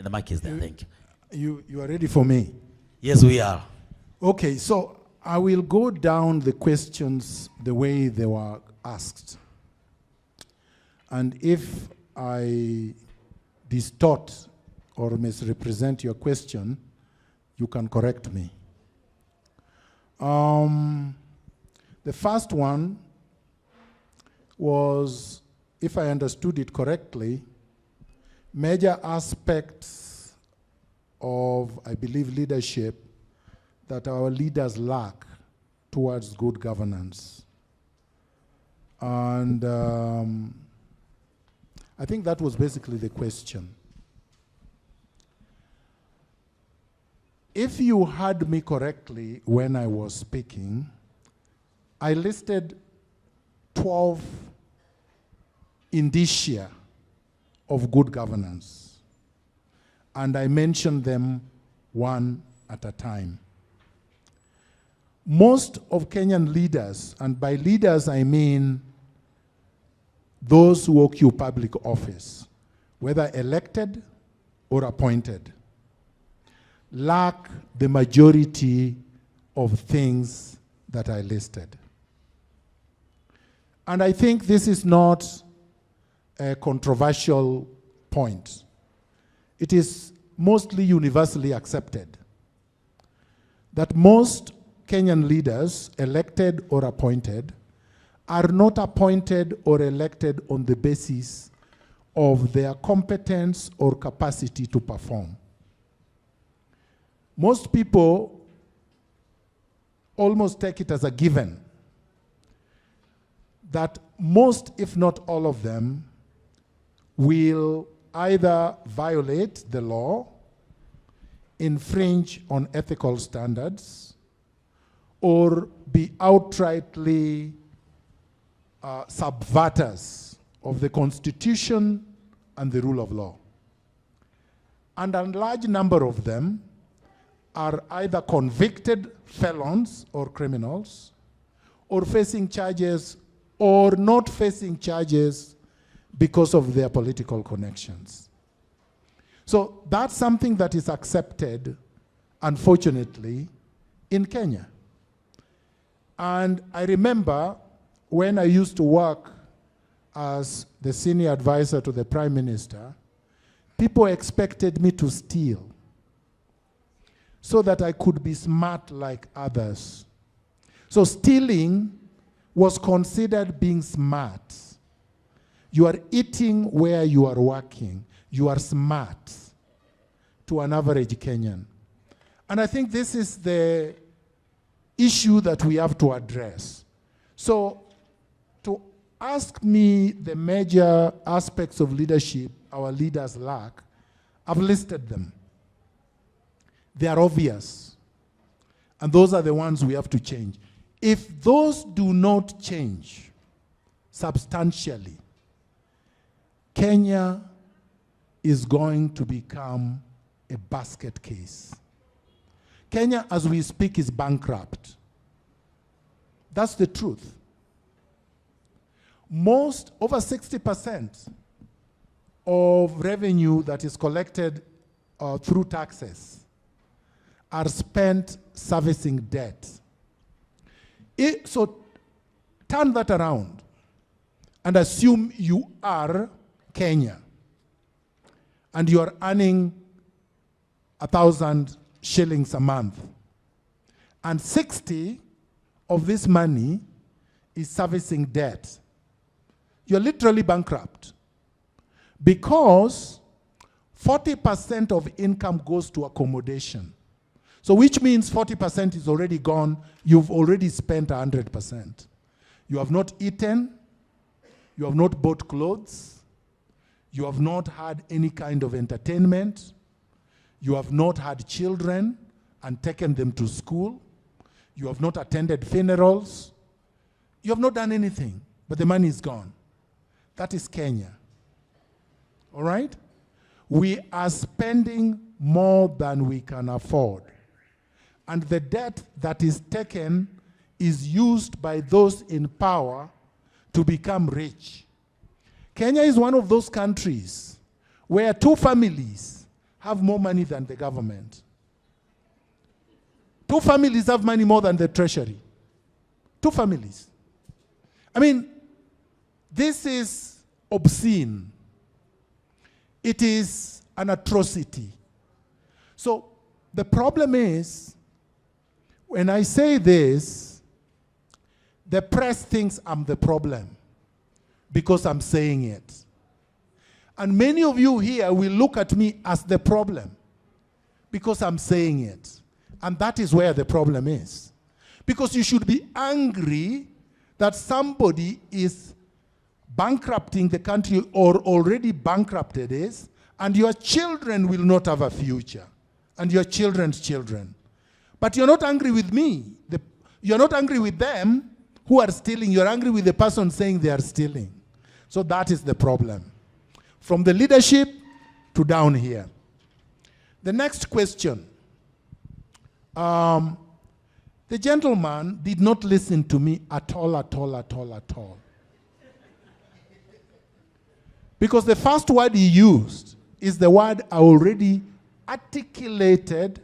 The mic is there, thank you. You are ready for me? Yes, we are. Okay, so I will go down the questions the way they were asked. And if I distort or misrepresent your question, you can correct me. The first one was, if I understood it correctly, major aspects of, I believe, leadership that our leaders lack towards good governance. And I think that was basically the question. If you heard me correctly when I was speaking, I listed 12 indicia of good governance, and I mentioned them one at a time. Most of Kenyan leaders, and by leaders I mean those who occupy public office, whether elected or appointed, lack the majority of things that I listed. And I think this is not a controversial point. It is mostly universally accepted that most Kenyan leaders, elected or appointed, are not appointed or elected on the basis of their competence or capacity to perform. Most people almost take it as a given that most, if not all of them, will either violate the law, infringe on ethical standards, or be outrightly subverters of the Constitution and the rule of law. And a large number of them are either convicted felons or criminals, or facing charges or not facing charges because of their political connections. So that's something that is accepted, unfortunately, in Kenya. And I remember when I used to work as the senior advisor to the Prime Minister, people expected me to steal so that I could be smart like others. So stealing was considered being smart. You are eating where you are working. You are smart to an average Kenyan. And I think this is the issue that we have to address. So to ask me the major aspects of leadership our leaders lack, I've listed them. They are obvious. And those are the ones we have to change. If those do not change substantially, Kenya is going to become a basket case. Kenya, as we speak, is bankrupt. That's the truth. Over 60% of revenue that is collected through taxes are spent servicing debt. So turn that around and assume you are Kenya and you are earning 1,000 shillings a month, and 60 of this money is servicing debt. You're literally bankrupt, because 40% of income goes to accommodation. So which means 40% is already gone. You've already spent 100%. You have not eaten. You have not bought clothes. You have not had any kind of entertainment. You have not had children and taken them to school. You have not attended funerals. You have not done anything, but the money is gone. That is Kenya. All right? We are spending more than we can afford. And the debt that is taken is used by those in power to become rich. Kenya is one of those countries where two families have more money than the government. 2 families have money more than the treasury. 2 families. I mean, this is obscene. It is an atrocity. So the problem is, when I say this, the press thinks I'm the problem because I'm saying it. And many of you here will look at me as the problem because I'm saying it. And that is where the problem is. Because you should be angry that somebody is bankrupting the country or already bankrupted is, and your children will not have a future, and your children's children. But you're not angry with me. You're not angry with them who are stealing. You're angry with the person saying they are stealing. So that is the problem. From the leadership to down here. The next question. The gentleman did not listen to me at all, at all, at all, at all. Because the first word he used is the word I already articulated,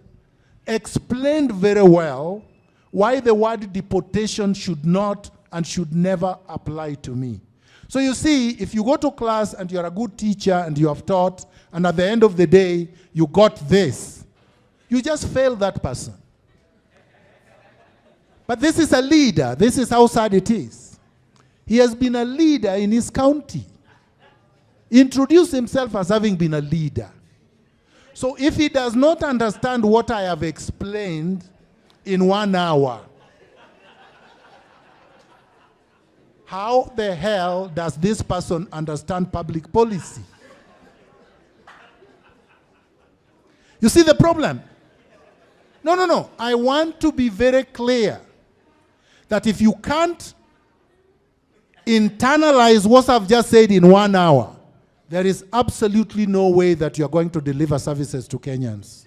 explained very well why the word deportation should not and should never apply to me. So you see, if you go to class and you're a good teacher and you have taught, and at the end of the day, you got this, you just fail that person. But this is a leader. This is how sad it is. He has been a leader in his county. He introduced himself as having been a leader. So if he does not understand what I have explained in 1 hour, how the hell does this person understand public policy? You see the problem? No. I want to be very clear that if you can't internalize what I've just said in 1 hour, there is absolutely no way that you're going to deliver services to Kenyans.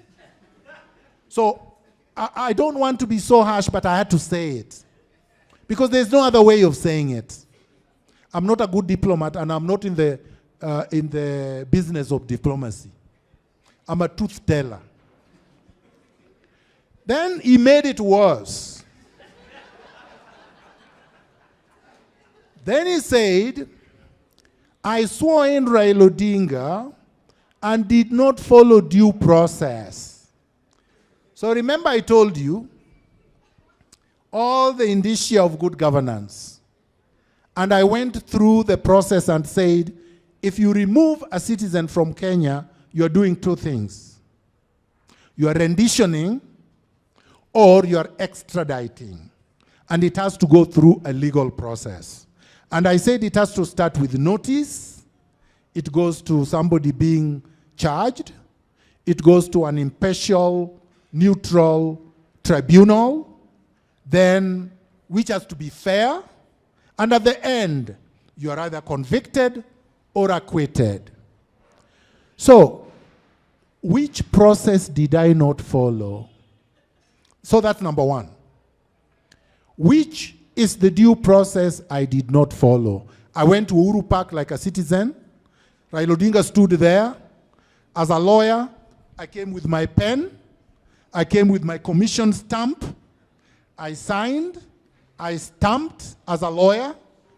So I don't want to be so harsh, but I had to say it. Because there's no other way of saying it. I'm not a good diplomat, and I'm not in the business of diplomacy. I'm a truth teller. Then he made it worse. Then he said, I swore in Raila Odinga and did not follow due process. So remember I told you all the indicia of good governance. And I went through the process and said, if you remove a citizen from Kenya, you're doing 2 things. You are renditioning or you are extraditing. And it has to go through a legal process. And I said it has to start with notice. It goes to somebody being charged. It goes to an impartial, neutral tribunal, then which has to be fair. And at the end, you are either convicted or acquitted. So, which process did I not follow? So that's number 1. Which is the due process I did not follow? I went to Uhuru Park like a citizen. Raila Odinga stood there. As a lawyer, I came with my pen. I came with my commission stamp. I signed. I stamped as a lawyer,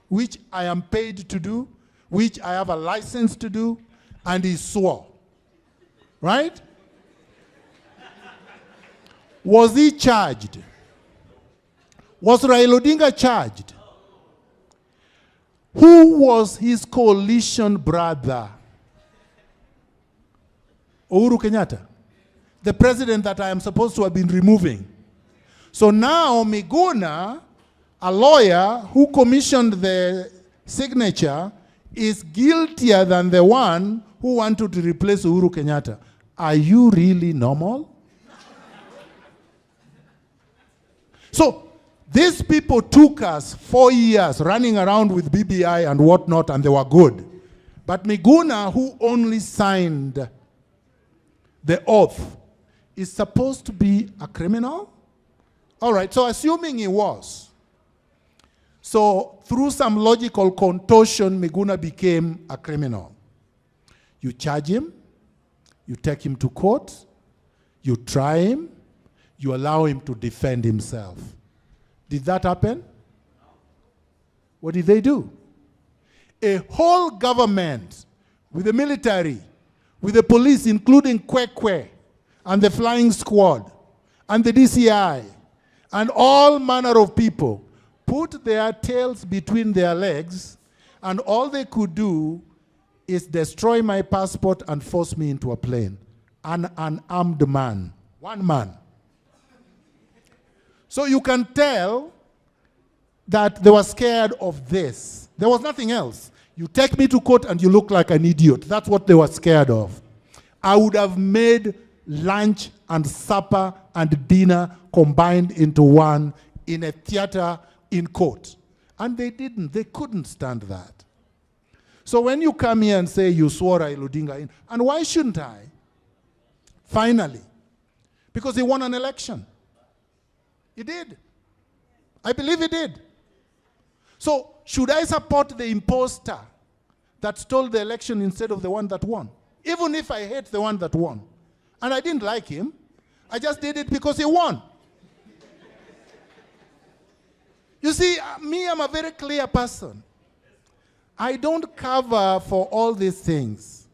which I am paid to do, which I have a license to do, and he swore. Right? Was he charged? Was Raila Odinga charged? Who was his coalition brother? Uhuru Kenyatta, the president that I am supposed to have been removing. So now Miguna, a lawyer who commissioned the signature, is guiltier than the one who wanted to replace Uhuru Kenyatta. Are you really normal? So these people took us 4 years running around with BBI and whatnot, and they were good. But Miguna, who only signed the oath, is supposed to be a criminal? All right, so assuming he was. So through some logical contortion, Miguna became a criminal. You charge him, You take him to court, you try him, you allow him to defend himself. Did that happen? What did they do? A whole government with the military, with the police, including Kwekwe and the flying squad and the DCI and all manner of people, put their tails between their legs, and all they could do is destroy my passport and force me into a plane. An unarmed man. One man. So you can tell that they were scared of this. There was nothing else. You take me to court and you look like an idiot. That's what they were scared of. I would have made lunch and supper and dinner combined into one in a theater in court. And they didn't. They couldn't stand that. So when you come here and say you swore Raila Odinga in, and why shouldn't I? Finally. Because he won an election. He did. I believe he did. So should I support the imposter that stole the election instead of the one that won? Even if I hate the one that won. And I didn't like him. I just did it because he won. You see, me, I'm a very clear person. I don't cover for all these things.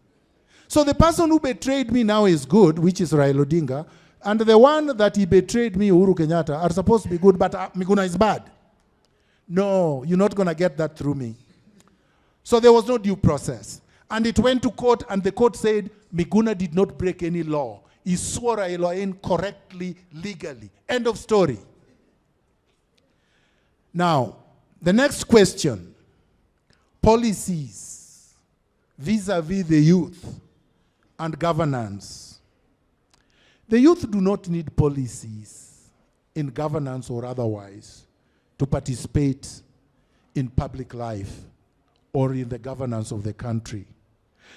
So the person who betrayed me now is good, which is Raila Odinga, and the one that he betrayed me, Uhuru Kenyatta, are supposed to be good, but Miguna is bad. No, you're not going to get that through me. So there was no due process. And it went to court, and the court said Miguna did not break any law. He swore Raila in correctly, legally. End of story. Now, the next question. Policies vis-a-vis the youth and governance. The youth do not need policies in governance or otherwise to participate in public life or in the governance of the country.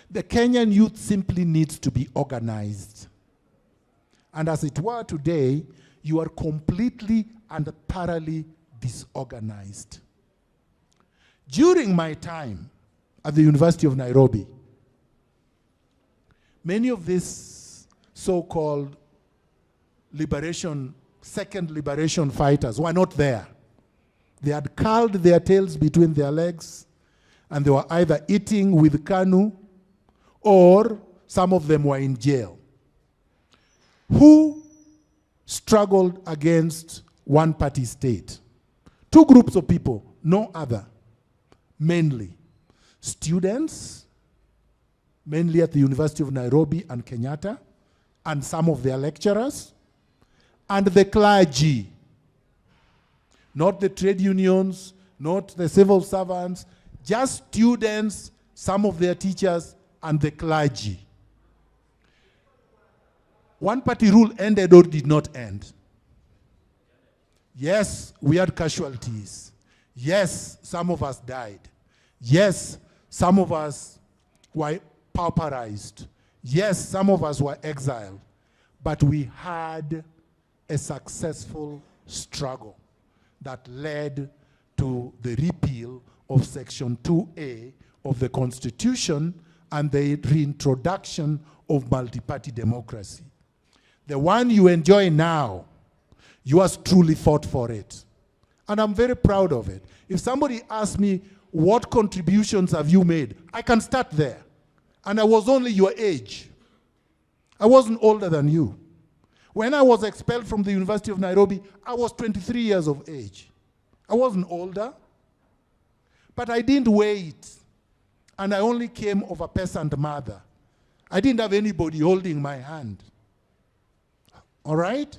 The Kenyan youth simply needs to be organized. And as it were today, you are completely and thoroughly disorganized. During my time at the University of Nairobi, many of these so-called second liberation fighters were not there. They had curled their tails between their legs, and they were either eating with KANU, or some of them were in jail. Who struggled against one-party state? Two groups of people, no other. Mainly students, mainly at the University of Nairobi and Kenyatta, and some of their lecturers, and the clergy. Not the trade unions, not the civil servants, just students, some of their teachers, and the clergy. One-party rule ended or did not end. Yes, we had casualties. Yes, some of us died. Yes, some of us were pauperized. Yes, some of us were exiled. But we had a successful struggle that led to the repeal of Section 2A of the Constitution and the reintroduction of multi-party democracy. The one you enjoy now, you have truly fought for it. And I'm very proud of it. If somebody asks me, what contributions have you made? I can start there. And I was only your age. I wasn't older than you. When I was expelled from the University of Nairobi, I was 23 years of age. I wasn't older. But I didn't wait. And I only came of a peasant mother. I didn't have anybody holding my hand. All right?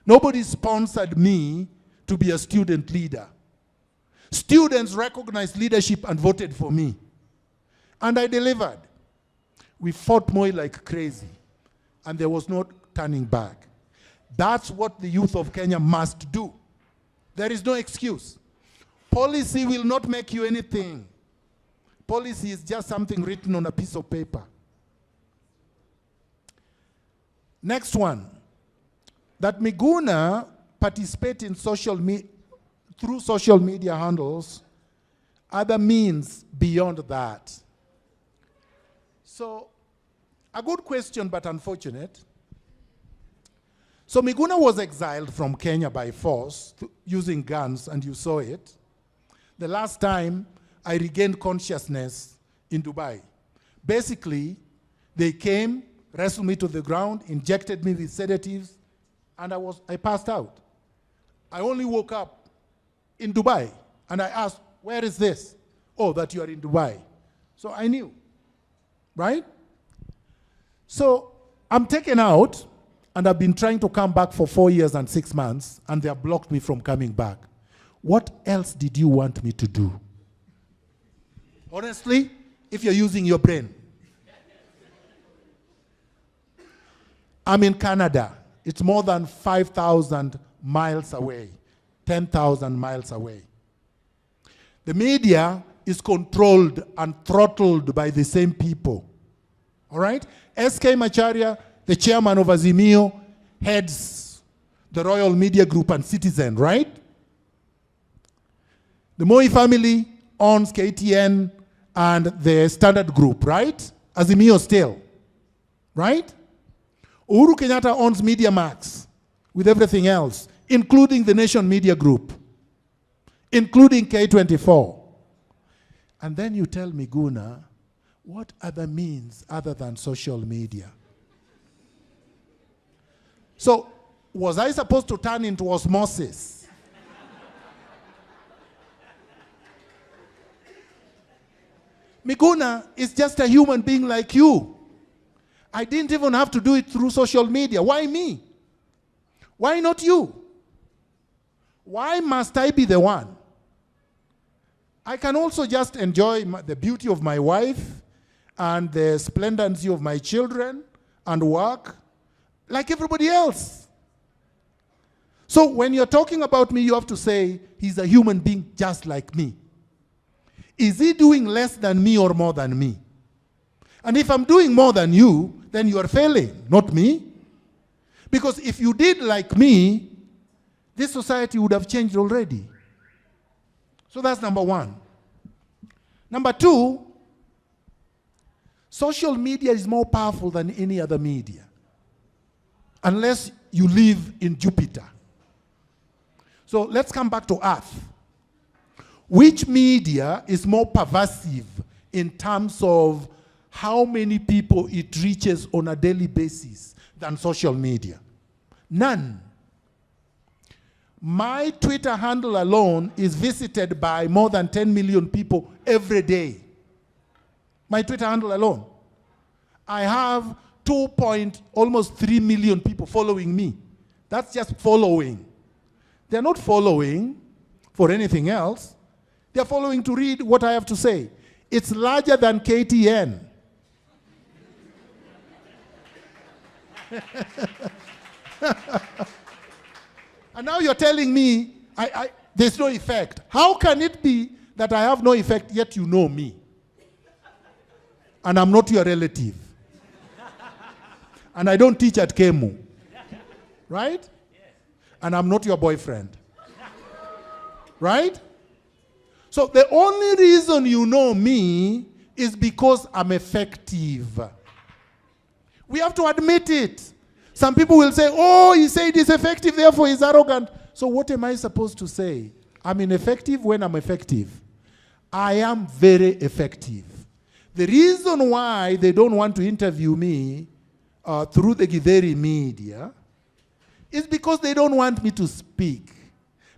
Nobody sponsored me to be a student leader. Students recognized leadership and voted for me. And I delivered. We fought more like crazy. And there was no turning back. That's what the youth of Kenya must do. There is no excuse. Policy will not make you anything. Policy is just something written on a piece of paper. Next one. That Miguna participate in through social media handles, other means beyond that. So A good question, but unfortunate. So Miguna was exiled from Kenya by force using guns, and you saw it. The last time I regained consciousness in Dubai. Basically, they came, wrestled me to the ground, injected me with sedatives, and I passed out. I only woke up in Dubai, and I asked, where is this? Oh, that you are in Dubai. So I knew, right? So I'm taken out, and I've been trying to come back for 4 years and 6 months, and they have blocked me from coming back. What else did you want me to do? Honestly, if you're using your brain. I'm in Canada. It's more than 5,000 miles away, 10,000 miles away. The media is controlled and throttled by the same people. All right? S.K. Macharia, the chairman of Azimio, heads the Royal Media Group and Citizen, right? The Moi family owns KTN and the Standard Group, right? Azimio still, right? Uhuru Kenyatta owns Media Max with everything else, including the Nation Media Group, including K24. And then you tell Miguna, what other means other than social media? So, was I supposed to turn into osmosis? Miguna is just a human being like you. I didn't even have to do it through social media. Why me? Why not you? Why must I be the one? I can also just enjoy the beauty of my wife and the splendorency of my children and work like everybody else. So when you're talking about me, you have to say, he's a human being just like me. Is he doing less than me or more than me? And if I'm doing more than you, then you are failing, not me. Because if you did like me, this society would have changed already. So that's number one. Number two, social media is more powerful than any other media. Unless you live in Jupiter. So let's come back to Earth. Which media is more pervasive in terms of how many people it reaches on a daily basis than social media? None. My Twitter handle alone is visited by more than 10 million people every day. My Twitter handle alone. I have almost 3 million people following me. That's just following. They're not following for anything else. They're following to read what I have to say. It's larger than KTN. And now you're telling me there's no effect. How can it be that I have no effect, yet you know me? And I'm not your relative. And I don't teach at KEMU. Right? And I'm not your boyfriend. Right? So the only reason you know me is because I'm effective. We have to admit it. Some people will say, oh, he said he's effective, therefore he's arrogant. So what am I supposed to say? I'm ineffective when I'm effective. I am very effective. The reason why they don't want to interview me through the Githeri media is because they don't want me to speak.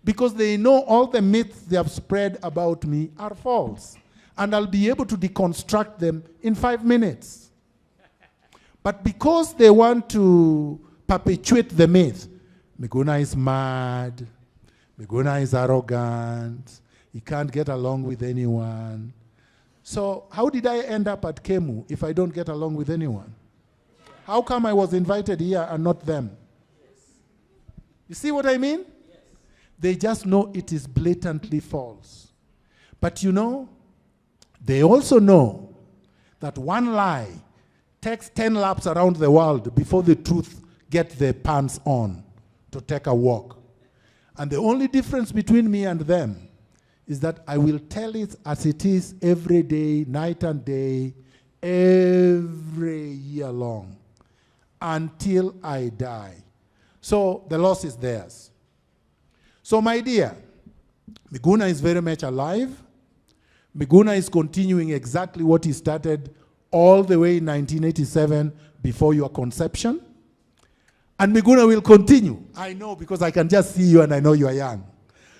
Because they know all the myths they have spread about me are false. And I'll be able to deconstruct them in 5 minutes. But because they want to perpetuate the myth, Miguna is mad, Miguna is arrogant, he can't get along with anyone. So how did I end up at KEMU if I don't get along with anyone? How come I was invited here and not them? You see what I mean? They just know it is blatantly false. But you know, they also know that one lie takes 10 laps around the world before the truth gets the pants on to take a walk. And the only difference between me and them is that I will tell it as it is every day, night and day, every year long until I die. So the loss is theirs. So my dear, Miguna is very much alive. Miguna is continuing exactly what he started all the way in 1987 before your conception. And Miguna will continue. I know because I can just see you and I know you are young.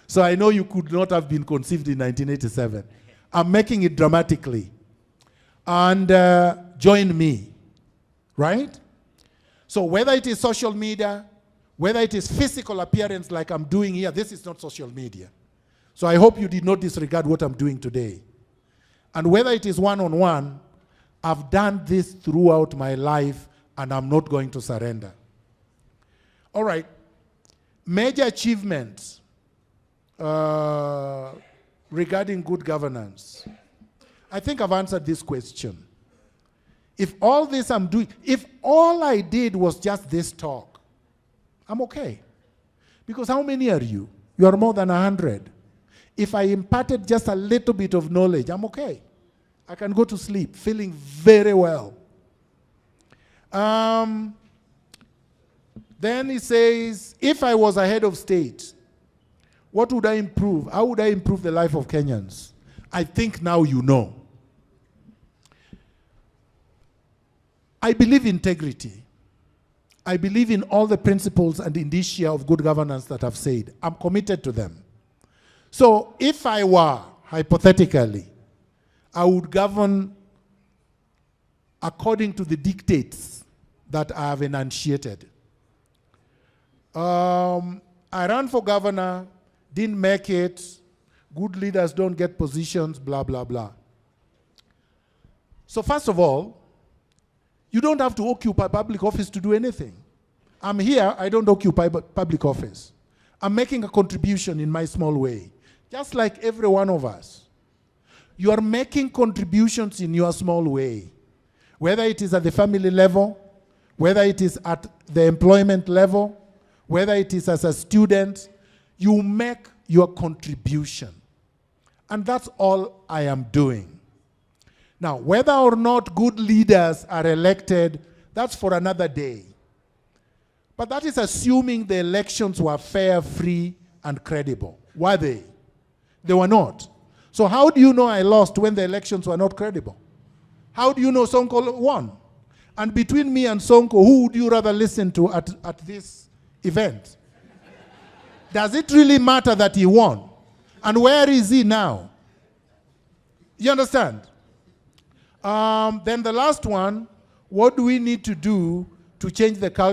So I know you could not have been conceived in 1987. I'm making it dramatically. And join me, right? So whether it is social media, whether it is physical appearance like I'm doing here, this is not social media. So I hope you did not disregard what I'm doing today. And whether it is one-on-one, I've done this throughout my life and I'm not going to surrender. All right, major achievements regarding good governance. I think I've answered this question. If all this I'm doing, if all I did was just this talk, I'm okay. Because how many are you? You are more than 100. If I imparted just a little bit of knowledge, I'm okay. I can go to sleep feeling very well. Then he says, if I was a head of state, what would I improve? How would I improve the life of Kenyans? I think now you know. I believe in integrity. I believe in all the principles and indicia of good governance that I've said. I'm committed to them. So if I were, hypothetically, I would govern according to the dictates that I have enunciated. I ran for governor, didn't make it, good leaders don't get positions, blah, blah, blah. So first of all, you don't have to occupy public office to do anything. I'm here, I don't occupy public office. I'm making a contribution in my small way, just like every one of us. You are making contributions in your small way, whether it is at the family level, whether it is at the employment level, whether it is as a student, you make your contribution. And that's all I am doing. Now, whether or not good leaders are elected, that's for another day. But that is assuming the elections were fair, free, and credible. Were they? They were not. So how do you know I lost when the elections were not credible? How do you know Sonko won? And between me and Sonko, who would you rather listen to at this event? Does it really matter that he won? And where is he now? You understand? Then the last one, what do we need to do to change the culture?